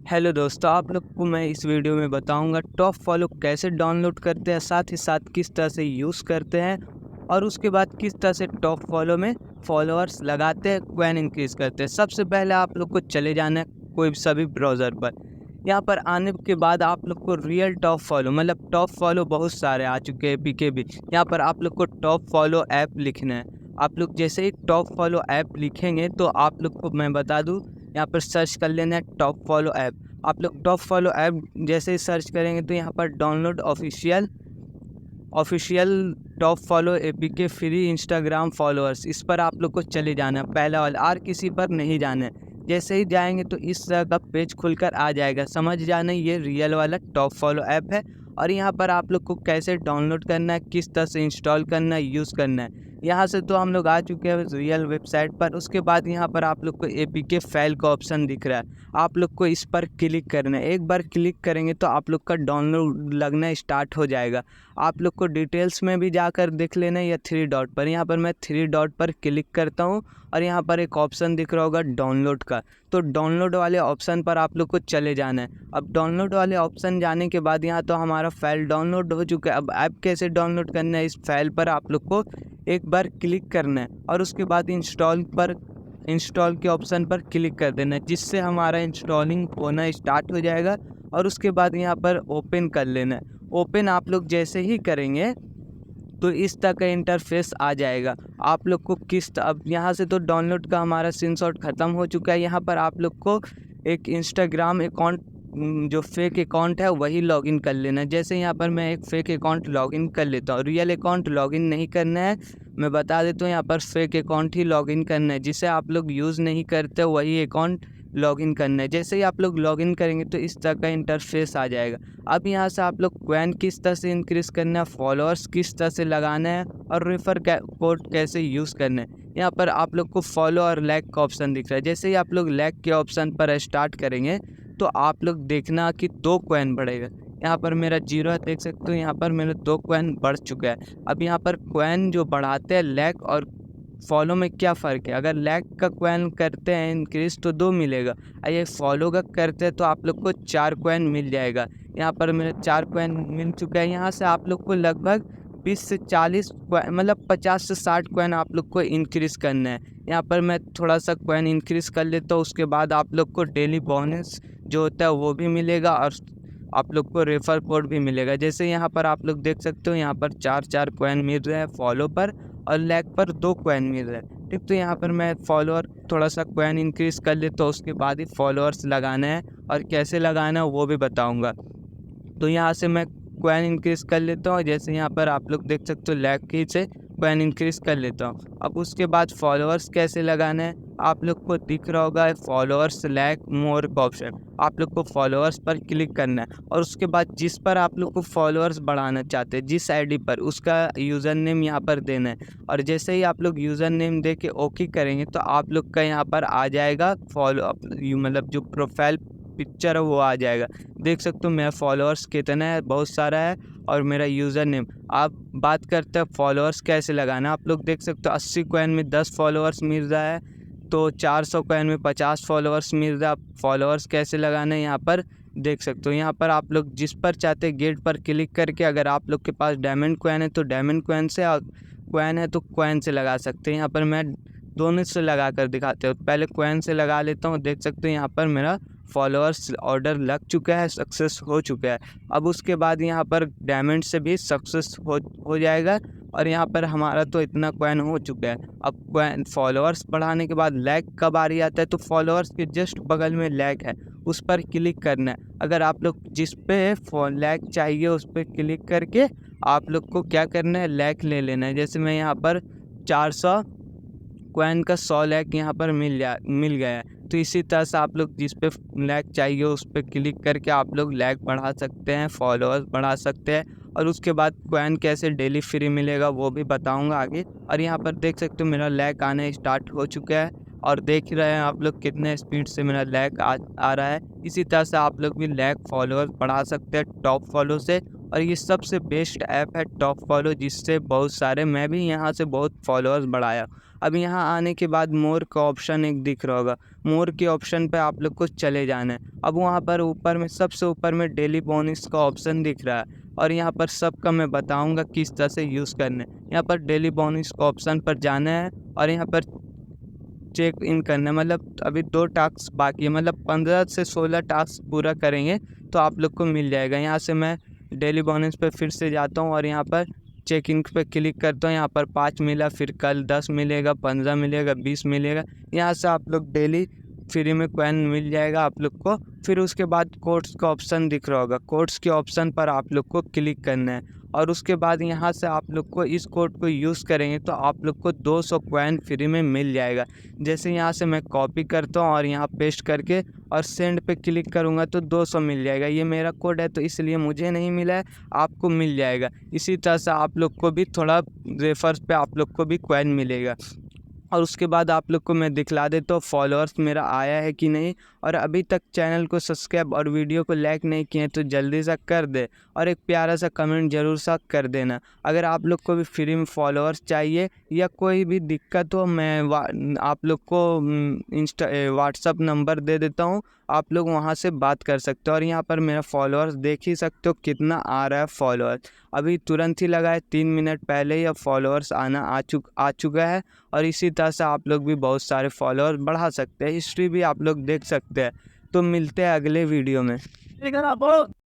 Hello दोस्तों, आप लोग को मैं इस वीडियो में बताऊंगा टॉप फॉलो कैसे डाउनलोड करते हैं, साथ ही साथ किस तरह से यूज़ करते हैं और उसके बाद किस तरह से टॉप फॉलो में फॉलोअर्स लगाते हैं, कॉइन इंक्रीज़ करते हैं। सबसे पहले आप लोग को चले जाना है कोई सभी ब्राउज़र पर। यहाँ पर आने के बाद आप लोग को रियल टॉप फॉलो मतलब टॉप फॉलो बहुत सारे आ चुके हैं एपीके भी। यहाँ पर आप लोग को टॉप फॉलो ऐप लिखना है। आप लोग जैसे ही टॉप फॉलो ऐप लिखेंगे तो आप लोग को मैं बता दूँ, यहाँ पर सर्च कर लेना है टॉप फॉलो ऐप। आप लोग टॉप फॉलो ऐप जैसे ही सर्च करेंगे तो यहाँ पर download official top follow APK free Instagram followers, इस पर आप लोग को चले जाना है, पहला वाला, और किसी पर नहीं जाना है। जैसे ही जाएंगे तो इस तरह का पेज खुलकर आ जाएगा, समझ जाना ये रियल वाला टॉप फॉलो ऐप है। और यहाँ पर आप लोग को कैसे डाउनलोड करना है, किस तरह से इंस्टॉल करना है, यूज़ करना है। यहाँ से तो हम लोग आ चुके हैं रियल वेबसाइट पर। उसके बाद यहाँ पर आप लोग को एपीके फाइल का ऑप्शन दिख रहा है, आप लोग को इस पर क्लिक करना है। एक बार क्लिक करेंगे तो आप लोग का डाउनलोड लगना स्टार्ट हो जाएगा। आप लोग को डिटेल्स में भी जाकर देख लेना है या थ्री डॉट पर। यहाँ पर मैं थ्री डॉट पर क्लिक करता हूँ और यहाँ पर एक ऑप्शन दिख रहा होगा डाउनलोड का, तो डाउनलोड वाले ऑप्शन पर आप लोग को चले जाना है। अब डाउनलोड वाले ऑप्शन जाने के बाद यहाँ तो हमारा फाइल डाउनलोड हो चुका है। अब ऐप कैसे डाउनलोड करना है, इस फाइल पर आप लोग को एक बार क्लिक करना है और उसके बाद इंस्टॉल के ऑप्शन पर क्लिक कर देना है, जिससे हमारा इंस्टॉलिंग होना स्टार्ट हो जाएगा। और उसके बाद यहाँ पर ओपन कर लेना है। ओपन आप लोग जैसे ही करेंगे तो इस तरह का इंटरफेस आ जाएगा। आप लोग को अब यहाँ से तो डाउनलोड का हमारा स्क्रीनशॉट ख़त्म हो चुका है। यहाँ पर आप लोग को एक इंस्टाग्राम अकाउंट, जो फेक अकाउंट है वही लॉगिन कर लेना है। जैसे यहाँ पर मैं एक फेक अकाउंट लॉगिन कर लेता हूँ। रियल अकाउंट लॉगिन नहीं करना है, मैं बता देता हूँ। यहाँ पर फेक अकाउंट ही लॉगिन करना है, जिसे आप लोग यूज़ नहीं करते वही अकाउंट लॉगिन करना है। जैसे ही आप लोग लॉगिन करेंगे तो इस तरह का इंटरफेस आ जाएगा। अब यहाँ से आप लोग कॉइन किस तरह से इंक्रीज़ करना है, फॉलोअर्स किस तरह से लगाना है और रेफर कोड कैसे यूज़ करना है। यहाँ पर आप लोग को फॉलो और लाइक का ऑप्शन दिख रहा है। जैसे ही आप लोग लाइक के ऑप्शन पर स्टार्ट करेंगे तो आप लोग देखना कि 2 कॉइन बढ़ेगा। यहाँ पर मेरा 0 है, देख सकते हो। यहाँ पर मेरा 2 कॉइन बढ़ चुका है। अब यहाँ पर कॉइन जो बढ़ाते हैं लाइक और फॉलो में क्या फ़र्क है, अगर लाइक का कॉइन करते हैं इंक्रीज़ तो 2 मिलेगा, और ये फॉलो का करते हैं तो आप लोग को 4 कॉइन मिल जाएगा। यहाँ पर मेरे 4 कॉइन मिल चुका है। यहाँ से आप लोग को लगभग 20 से 40 मतलब 50 से 60 कॉइन आप लोग को इंक्रीज़ करना है। यहाँ पर मैं थोड़ा सा कॉइन इंक्रीज़ कर लेता हूँ। उसके बाद आप लोग को डेली बोनस जो होता है वो भी मिलेगा और आप लोग को रेफर कोड भी मिलेगा। जैसे यहाँ पर आप लोग देख सकते हो, यहाँ पर 4 कॉइन मिल रहे हैं फॉलो पर और लाइक पर 2 कॉइन मिल रहे हैं। ठीक, तो यहाँ पर मैं फॉलोअर थोड़ा सा कॉइन इंक्रीज़ कर लेता हूँ। उसके बाद ही फॉलोअर्स लगाना है और कैसे लगाना है वो भी बताऊँगा। तो यहाँ से मैं कॉइन इंक्रीज़ कर लेता हूँ। जैसे यहाँ पर आप लोग देख सकते हो, लाइक की से कॉइन इंक्रीज़ कर लेता हूँ। अब उसके बाद फॉलोअर्स कैसे लगाना है, आप लोग को दिख रहा होगा फॉलोअर्स लाइक मोर का ऑप्शन, आप लोग को फॉलोअर्स पर क्लिक करना है और उसके बाद जिस पर आप लोग को फॉलोअर्स बढ़ाना चाहते हैं, जिस आईडी पर, उसका यूज़र नेम यहाँ पर देना है। और जैसे ही आप लोग यूज़र नेम दे के ओके करेंगे तो आप लोग का यहाँ पर आ जाएगा फॉलो, मतलब जो प्रोफाइल पिक्चर है वो आ जाएगा। देख सकते हो मेरा फॉलोअर्स कितना है, बहुत सारा है, और मेरा यूज़र नेम। आप बात करते हैं फॉलोअर्स कैसे लगाना। आप लोग देख सकते हो 80 कॉइन में 10 फॉलोअर्स मिल रहा है, तो 400 कॉइन में 50 फॉलोअर्स मिल रहा है। आप फॉलोअर्स कैसे लगाना है यहाँ पर देख सकते हो। यहाँ पर आप लोग जिस पर चाहते हैं गेट पर क्लिक करके, अगर आप लोग के पास डायमंड कॉइन है तो डायमंड कॉइन से, और कॉइन है तो कॉइन से लगा सकते हैं। यहाँ पर मैं दोनों से लगा कर दिखाते हो। पहले कॉइन से लगा लेता हूँ। देख सकते हो यहाँ पर मेरा फॉलोअर्स ऑर्डर लग चुका है, सक्सेस हो चुका है। अब उसके बाद यहाँ पर डायमंड से भी सक्सेस हो जाएगा और यहाँ पर हमारा तो इतना कॉइन हो चुका है। अब कॉइन फॉलोअर्स बढ़ाने के बाद लाइक का बारी आता है, तो फॉलोअर्स के जस्ट बगल में लाइक है, उस पर क्लिक करना है। अगर आप लोग जिस पे लाइक चाहिए उस पर क्लिक करके आप लोग को क्या करना है, लाइक ले लेना है। जैसे मैं यहाँ पर 400 कॉइन का 100 लाइक यहाँ पर मिल गया है। तो इसी तरह से आप लोग जिस पे लाइक चाहिए उस पर क्लिक करके आप लोग लाइक बढ़ा सकते हैं, फॉलोअर्स बढ़ा सकते हैं। और उसके बाद कॉइन कैसे डेली फ्री मिलेगा वो भी बताऊंगा आगे। और यहाँ पर देख सकते हो मेरा लाइक आने स्टार्ट हो चुका है और देख रहे हैं आप लोग कितने स्पीड से मेरा लाइक आ रहा है। इसी तरह से आप लोग भी लाइक फॉलोअर्स बढ़ा सकते हैं टॉप फॉलो से। और ये सबसे बेस्ट ऐप है टॉप फॉलो, जिससे बहुत सारे, मैं भी यहाँ से बहुत फॉलोअर्स बढ़ाया। अब यहाँ आने के बाद मोर का ऑप्शन एक दिख रहा होगा, मोर के ऑप्शन पे आप लोग को चले जाना है। अब वहाँ पर ऊपर में सबसे ऊपर में डेली बोनस का ऑप्शन दिख रहा है और यहाँ पर सबका मैं बताऊँगा किस तरह से यूज़ करना है। यहाँ पर डेली बोनस का ऑप्शन पर जाना है और यहाँ पर चेक इन करना है। मतलब अभी 2 टास्क बाकी है, मतलब 15 से 16 टास्क पूरा करेंगे तो आप लोग को मिल जाएगा। यहाँ से मैं डेली बोनस पे फिर से जाता हूँ और यहाँ पर चेक इन पे क्लिक करता हूँ। यहाँ पर 5 मिला, फिर कल 10 मिलेगा, 15 मिलेगा, 20 मिलेगा। यहाँ से आप लोग डेली फ्री में कॉइन मिल जाएगा आप लोग को। फिर उसके बाद कोड्स का ऑप्शन दिख रहा होगा, कोड्स के ऑप्शन पर आप लोग को क्लिक करना है और उसके बाद यहाँ से आप लोग को इस कोड को यूज़ करेंगे तो आप लोग को 200 कॉइन फ्री में मिल जाएगा। जैसे यहाँ से मैं कॉपी करता हूँ और यहाँ पेस्ट करके और सेंड पे क्लिक करूँगा तो 200 मिल जाएगा। ये मेरा कोड है तो इसलिए मुझे नहीं मिला है, आपको मिल जाएगा। इसी तरह से आप लोग को भी थोड़ा रेफर्स पे आप लोग को भी कॉइन मिलेगा। और उसके बाद आप लोग को मैं दिखला देता हूँ फॉलोअर्स मेरा आया है कि नहीं। और अभी तक चैनल को सब्सक्राइब और वीडियो को लाइक नहीं किए तो जल्दी से कर दे और एक प्यारा सा कमेंट ज़रूर सा कर देना। अगर आप लोग को भी फ्री में फॉलोअर्स चाहिए या कोई भी दिक्कत हो, मैं आप लोग को व्हाट्सअप नंबर दे देता हूँ, आप लोग वहाँ से बात कर सकते हो। और यहाँ पर मेरा फॉलोअर्स देख ही सकते हो कितना आ रहा है फॉलोअर्स। अभी तुरंत ही लगा है, 3 मिनट पहले ही अब फॉलोअर्स आ चुका है। और इसी तरह से आप लोग भी बहुत सारे फॉलोअर्स बढ़ा सकते हैं, हिस्ट्री भी आप लोग देख सकते हैं। तो मिलते हैं अगले वीडियो में।